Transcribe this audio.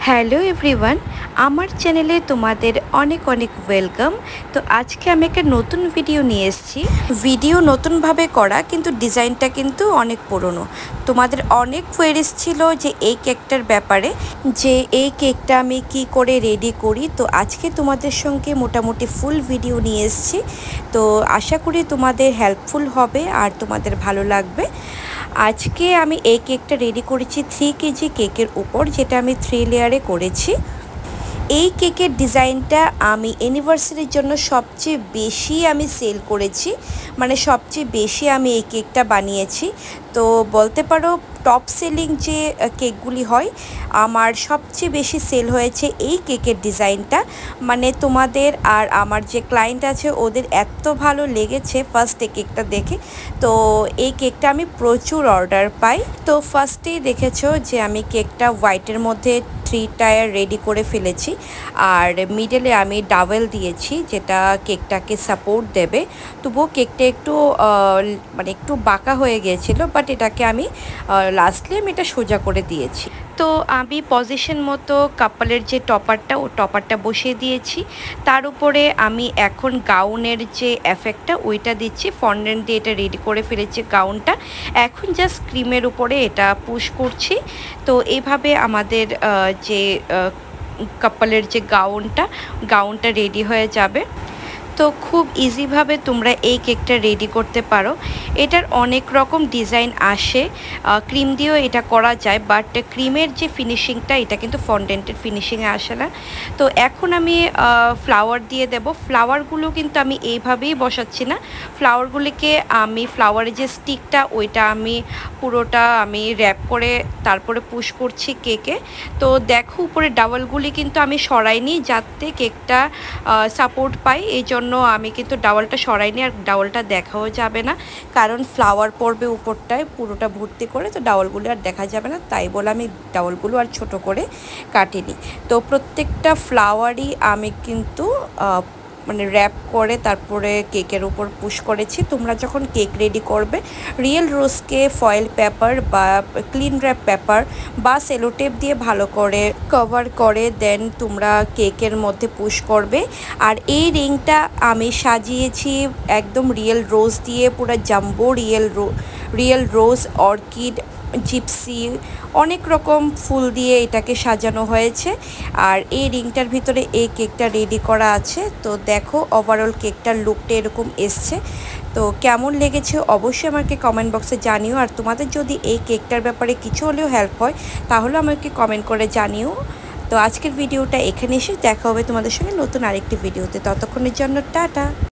Hello everyone, আমার চ্যানেলে তোমাদের অনেক অনেক ওয়েলকাম। তো আজকে আমি একটা নতুন ভিডিও নিয়ে এসেছি। ভিডিও নতুনভাবে করা, কিন্তু ডিজাইনটা কিন্তু অনেক পুরনো। তোমাদের অনেক কোয়েরিজ ছিল যে এই কেকটার ব্যাপারে, যে এই কেকটা আমি কি করে রেডি করি। তো আজকে তোমাদের সঙ্গে মোটামুটি ফুল ভিডিও নিয়ে এসেছি। তো আশা করি তোমাদের হেল্পফুল হবে আর তোমাদের ভালো লাগবে। আজকে আমি এই কেকটা রেডি করেছি 3 কেজি কেকের উপর, যেটা আমি 3 লেয়ারে করেছি। এই কেকের ডিজাইনটা আমি অ্যানিভার্সারির জন্য সবচেয়ে বেশি আমি সেল করেছি, মানে সবচেয়ে বেশি আমি এই কেকটা বানিয়েছি। তো বলতে পারো টপ সেলিং যে কেকগুলি হয়, আমার সবচেয়ে বেশি সেল হয়েছে এই কেকের ডিজাইনটা। মানে তোমাদের আর আমার যে ক্লায়েন্ট আছে ওদের এত ভালো লেগেছে ফার্স্টে কেকটা দেখে। তো এই কেকটা আমি প্রচুর অর্ডার পাই। তো ফার্স্টেই দেখেছো যে আমি কেকটা হোয়াইটের মধ্যে 3 টায়ার রেডি করে ফেলেছি, আর মিডলে আমি ডাবল দিয়েছি যেটা কেকটাকে সাপোর্ট দেবে। তবুও কেকটা একটু মানে একটু বাঁকা হয়ে গিয়েছিল, বাট এটাকে আমি লাস্টলি আমি এটা সোজা করে দিয়েছি। তো আমি পজিশন মতো কাপলের যে টপারটা বসিয়ে দিয়েছি। তার উপরে আমি এখন গাউনের যে এফেক্টটা ওইটা দিচ্ছি। ফন্ডেন্ট দিয়ে এটা রেডি করে ফেলেছি গাউনটা। এখন জাস্ট ক্রিমের উপরে এটা পুশ করছি। তো এইভাবে আমাদের যে কাপলের যে গাউনটা রেডি হয়ে যাবে। তো খুব ইজিভাবে তোমরা এই কেকটা রেডি করতে পারো। এটার অনেক রকম ডিজাইন আসে, ক্রিম দিয়েও এটা করা যায়, বাট ক্রিমের যে ফিনিশিংটা এটা কিন্তু ফন্ডেন্টের ফিনিশিংয়ে আসে না। তো এখন আমি ফ্লাওয়ার দিয়ে দেব। ফ্লাওয়ারগুলো কিন্তু আমি এইভাবেই বসাচ্ছি না, ফ্লাওয়ারগুলিকে আমি ফ্লাওয়ারের যে স্টিকটা ওইটা আমি পুরোটা আমি র্যাপ করে তারপরে পুশ করছি কেকে। তো দেখো উপরে ডাবলগুলি কিন্তু আমি সরাইনি যাতে কেকটা সাপোর্ট পাই, এই জন্য আমি কিন্তু ডাবলটা সরাইনি। আর ডাবলটা দেখাও যাবে না, কারণ ফ্লাওয়ার পড়বে উপরটায় পুরোটা ভর্তি করে, তো ডাবলগুলো আর দেখা যাবে না, তাই বলে আমি ডাবলগুলো আর ছোট করে কাটিনি। তো প্রত্যেকটা ফ্লাওয়ারই আমি কিন্তু মানে র্যাপ করে তারপরে কেকের উপর পুশ করেছি। তোমরা যখন কেক রেডি করবে, রিয়েল রোজকে ফয়েল পেপার বা ক্লিন র্যাপ পেপার বা সেলোটেপ দিয়ে ভালো করে কভার করে দেন তোমরা কেকের মধ্যে পুশ করবে। আর এই রিংটা আমি সাজিয়েছি একদম রিয়েল রোজ দিয়ে, পুরো জাম্বো রিয়েল রোজ, অর্কিড, জিপসি, অনেক রকম ফুল দিয়ে এটাকে সাজানো হয়েছে। আর এই রিংটার ভিতরে এই কেকটা রেডি করা আছে। তো দেখো ওভারঅল কেকটার লুকটা এরকম এসছে। তো কেমন লেগেছে অবশ্যই আমাকে কমেন্ট বক্সে জানিও। আর তোমাদের যদি এই কেকটার ব্যাপারে কিছু হলেও হেল্প হয় তাহলে আমাকে কমেন্ট করে জানিও। তো আজকের ভিডিওটা এখানে এসে দেখা হবে তোমাদের সঙ্গে নতুন আরেকটি ভিডিওতে। ততক্ষণের জন্য টাটা।